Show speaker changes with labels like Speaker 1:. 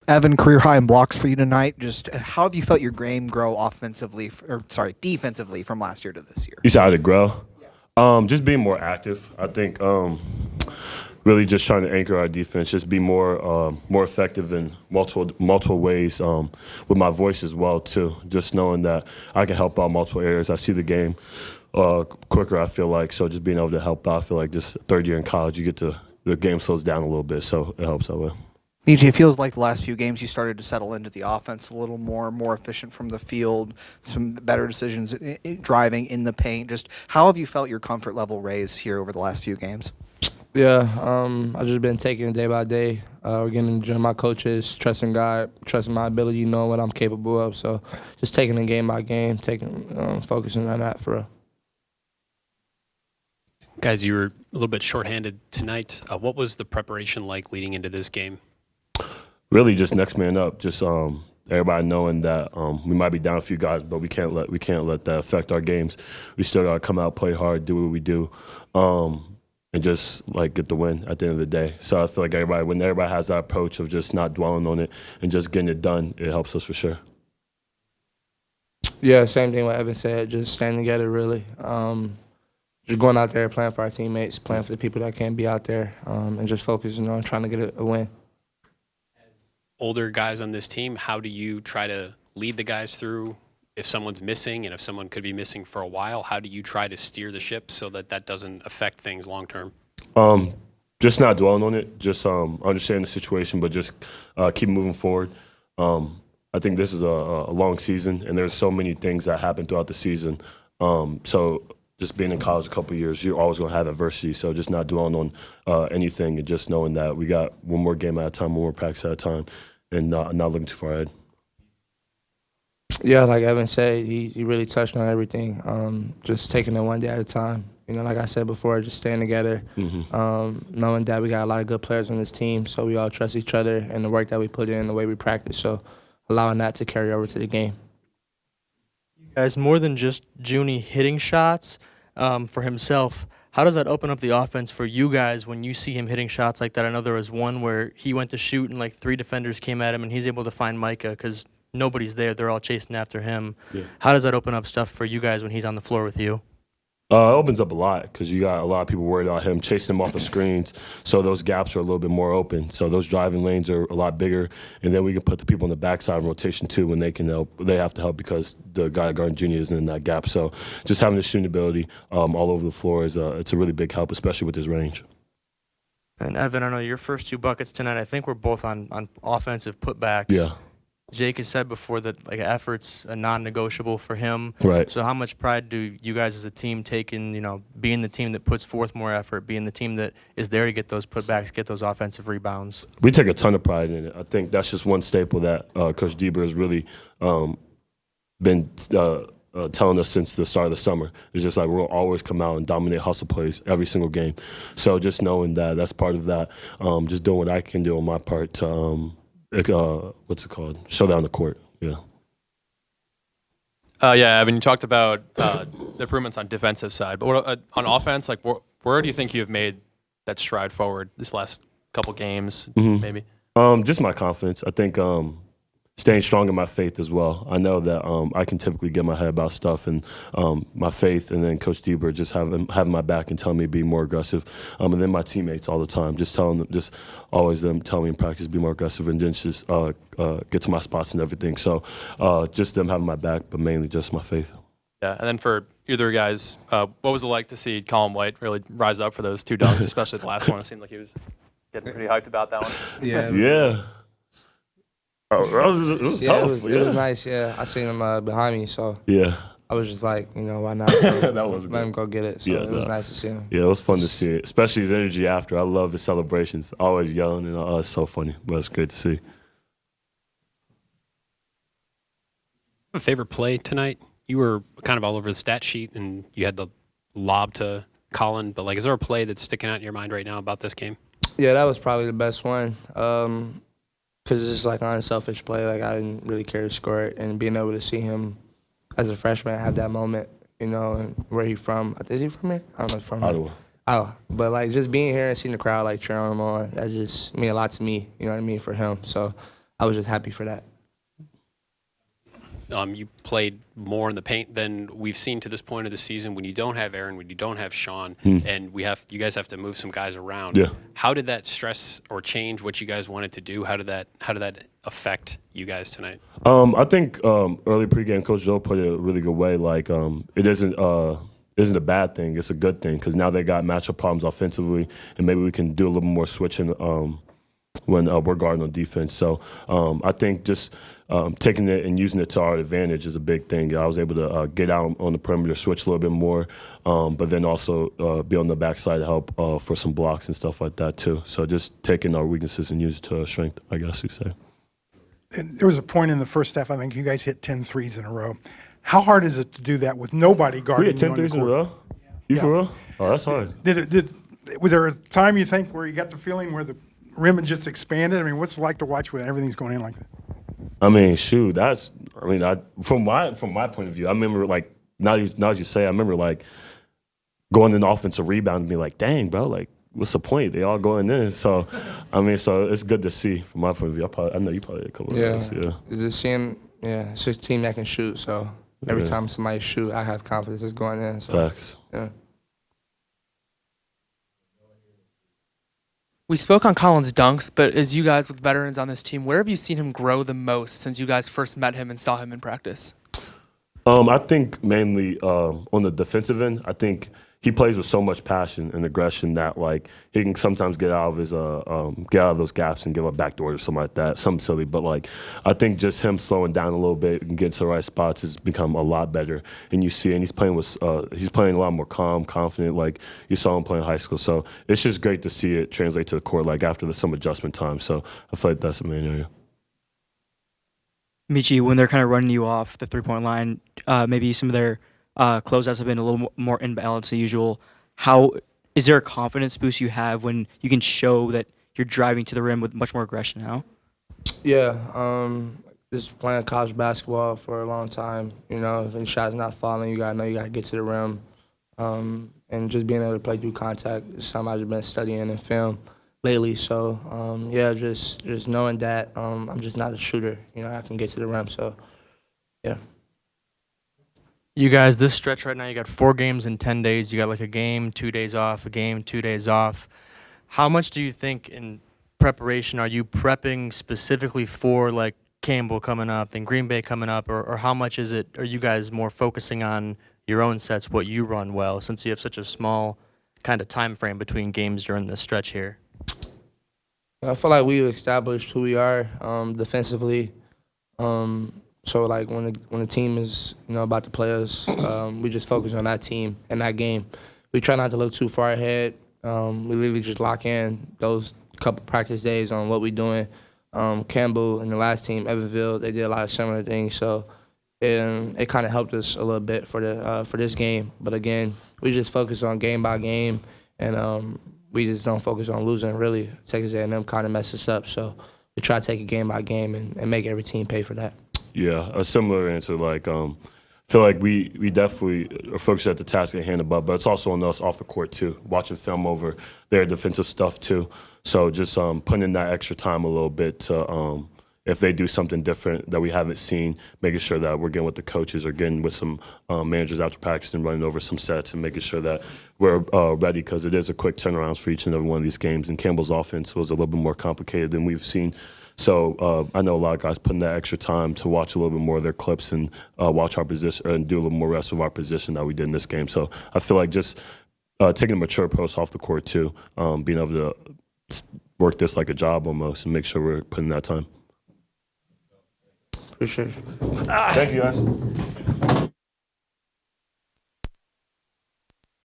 Speaker 1: Evan, career high in blocks for you tonight. Just how have you felt your game grow defensively from last year to this year?
Speaker 2: You said how to grow? Just being more active. I think really just trying to anchor our defense, just be more effective in multiple ways with my voice as well too. Just knowing that I can help out multiple areas. I see the game quicker, I feel like. So just being able to help out, I feel like just third year in college, the game slows down a little bit, so it helps that way.
Speaker 1: Meechie, it feels like the last few games you started to settle into the offense a little more efficient from the field, some better decisions driving in the paint. Just how have you felt your comfort level raise here over the last few games?
Speaker 3: Yeah, I've just been taking it day by day. We're getting to enjoy my coaches, trusting God, trusting my ability, knowing what I'm capable of. So just taking it game by game, focusing on that for real.
Speaker 4: Guys, you were a little bit shorthanded tonight. What was the preparation like leading into this game?
Speaker 2: Really, just next man up. Just everybody knowing that we might be down a few guys, but we can't let that affect our games. We still gotta come out, play hard, do what we do, and just like get the win at the end of the day. So I feel like when everybody has that approach of just not dwelling on it and just getting it done, it helps us for sure.
Speaker 3: Yeah, same thing what Evan said. Just standing together, really. Just going out there, playing for our teammates, playing for the people that can't be out there, and just focusing on trying to get a win.
Speaker 4: Older guys on this team, how do you try to lead the guys through if someone's missing and if someone could be missing for a while? How do you try to steer the ship so that doesn't affect things long term?
Speaker 2: Just not dwelling on it, just understand the situation, but just keep moving forward. I think this is a long season, and there's so many things that happen throughout the season. So just being in college a couple of years, you're always going to have adversity. So just not dwelling on anything and just knowing that we got one more game at a time, one more practice at a time, and not looking too far ahead.
Speaker 3: Yeah, like Evan said, he really touched on everything. Just taking it one day at a time. You know, like I said before, just staying together, knowing that we got a lot of good players on this team, so we all trust each other and the work that we put in, the way we practice. So allowing that to carry over to the game.
Speaker 5: Guys, more than just Junie hitting shots for himself, how does that open up the offense for you guys when you see him hitting shots like that? I know there was one where he went to shoot and like 3 defenders came at him and he's able to find Micah because nobody's there. They're all chasing after him. Yeah. How does that open up stuff for you guys when he's on the floor with you?
Speaker 2: It opens up a lot because you got a lot of people worried about him chasing him off of screens, so those gaps are a little bit more open. So those driving lanes are a lot bigger, and then we can put the people on the backside of rotation too when they can help. They have to help because the guy guarding Junior isn't in that gap. So just having the shooting ability all over the floor it's a really big help, especially with his range.
Speaker 5: And Evan, I know your first 2 buckets tonight, I think we're both on offensive putbacks.
Speaker 2: Yeah.
Speaker 5: Jake has said before that like effort's a non-negotiable for him.
Speaker 2: Right.
Speaker 5: So how much pride do you guys as a team take in, being the team that puts forth more effort, being the team that is there to get those putbacks, get those offensive rebounds?
Speaker 2: We take a ton of pride in it. I think that's just one staple that Coach Dieber has really been telling us since the start of the summer. It's just like we'll always come out and dominate hustle plays every single game. So just knowing that that's part of that, just doing what I can do on my part to what's it called? Show down the court. Yeah.
Speaker 6: Yeah, Evan, you talked about the improvements on defensive side, but what, on offense, like where do you think you have made that stride forward this last couple games, maybe?
Speaker 2: Just my confidence. I think staying strong in my faith as well. I know that I can typically get my head about stuff, and my faith, and then Coach Dieber just having my back and telling me to be more aggressive, and then my teammates all the time, just always them telling me in practice be more aggressive, and then just get to my spots and everything. So just them having my back, but mainly just my faith.
Speaker 6: Yeah, and then for either guys, what was it like to see Colin White really rise up for those 2 dunks, especially the last one? It seemed like he was getting pretty hyped about that one.
Speaker 2: Yeah. It was tough.
Speaker 3: It was nice. Yeah, I seen him behind me, so
Speaker 2: yeah,
Speaker 3: I was just like, why not?
Speaker 2: That was
Speaker 3: let him go get it. So it was nice to see him.
Speaker 2: Yeah, it was fun to see it, especially his energy after. I love his celebrations, always yelling, and it's so funny. But it's great to see.
Speaker 4: A favorite play tonight? You were kind of all over the stat sheet, and you had the lob to Colin. But is there a play that's sticking out in your mind right now about this game?
Speaker 3: Yeah, that was probably the best one. Because it's just like an unselfish play. Like, I didn't really care to score it. And being able to see him as a freshman have that moment, and where he from. Is he from here? I don't know if he's from here.
Speaker 2: Ottawa.
Speaker 3: Oh, but, just being here and seeing the crowd, cheering him on, that just mean a lot to me, you know what I mean, for him. So I was just happy for that.
Speaker 4: You played more in the paint than we've seen to this point of the season. When you don't have Aaron, when you don't have Sean, and you guys have to move some guys around.
Speaker 2: Yeah.
Speaker 4: How did that stress or change what you guys wanted to do? How did that affect you guys tonight?
Speaker 2: I think early pregame, Coach Joe put it a really good way. Like it isn't a bad thing; it's a good thing because now they got matchup problems offensively, and maybe we can do a little more switching when we're guarding on defense. So I think just taking it and using it to our advantage is a big thing. I was able to get out on the perimeter, switch a little bit more, but then also be on the backside to help for some blocks and stuff like that too. So just taking our weaknesses and use it to our strength, I guess you could say.
Speaker 7: And there was a point in the first half, I think you guys hit 10 threes in a row. How hard is it to do that with nobody guarding
Speaker 2: We hit 10
Speaker 7: you on the
Speaker 2: threes in a
Speaker 7: court?
Speaker 2: row? You for real? Oh, that's hard.
Speaker 7: Was there a time you think where you got the feeling where the rim had just expanded? I mean, what's it like to watch when everything's going in like that?
Speaker 2: I mean, shoot, from my point of view, I remember like now you say, I remember like going in the offensive rebound and be like, dang, bro, like what's the point? They all going in. So I mean, so it's good to see from my point of view. I know you probably had a couple of those. Yeah.
Speaker 3: Just seeing, it's just a team that can shoot. So every time somebody shoot, I have confidence it's going in. So,
Speaker 2: Facts.
Speaker 3: yeah.
Speaker 8: We spoke on Colin's dunks, but as you guys with veterans on this team, where have you seen him grow the most since you guys first met him and saw him in practice?
Speaker 2: I think mainly on the defensive end, I think he plays with so much passion and aggression that like he can sometimes get out of his get out of those gaps and give up backdoors or something like that, something silly. But like I think just him slowing down a little bit and getting to the right spots has become a lot better. And you see, and he's playing a lot more calm, confident, like you saw him playing high school. So it's just great to see it translate to the court like after some adjustment time. So I feel like that's the main area.
Speaker 9: Meechie, when they're kind of running you off the three-point line, maybe some of their closeouts have been a little more imbalanced than usual. How is there a confidence boost you have when you can show that you're driving to the rim with much more aggression now?
Speaker 3: Yeah, just playing college basketball for a long time. You know, if the shot's not falling, you gotta know you gotta get to the rim. And just being able to play through contact is something I've been studying in film lately. So just knowing that I'm just not a shooter. You know, I can get to the rim. So yeah.
Speaker 5: You guys, this stretch right now, you got 4 games in 10 days. You got like a game, 2 days off, a game, 2 days off. How much do you think in preparation are you prepping specifically for like Campbell coming up and Green Bay coming up, or how much are you guys more focusing on your own sets, what you run well, since you have such a small kind of time frame between games during this stretch here?
Speaker 3: I feel like we've established who we are defensively. So like when the team is about to play us, we just focus on that team and that game. We try not to look too far ahead. We literally just lock in those couple practice days on what we're doing. Campbell and the last team, Evansville, they did a lot of similar things. So it kind of helped us a little bit for this game. But again, we just focus on game by game, and we just don't focus on losing. Really, Texas A&M kind of messed us up. So we try to take it game by game and make every team pay for that.
Speaker 2: Yeah, a similar answer. Like, I feel like we definitely are focused at the task at hand above, but it's also on us off the court too, watching film over their defensive stuff too. So just putting in that extra time a little bit to, if they do something different that we haven't seen, making sure that we're getting with the coaches or getting with some managers after practice and running over some sets and making sure that we're ready, because it is a quick turnaround for each and every one of these games. And Campbell's offense was a little bit more complicated than we've seen. So I know a lot of guys putting that extra time to watch a little bit more of their clips and watch our position and do a little more rest of our position that we did in this game. So I feel like just taking a mature approach off the court too, being able to work this like a job almost and make sure we're putting that time.
Speaker 3: Appreciate it.
Speaker 2: Thank you, guys.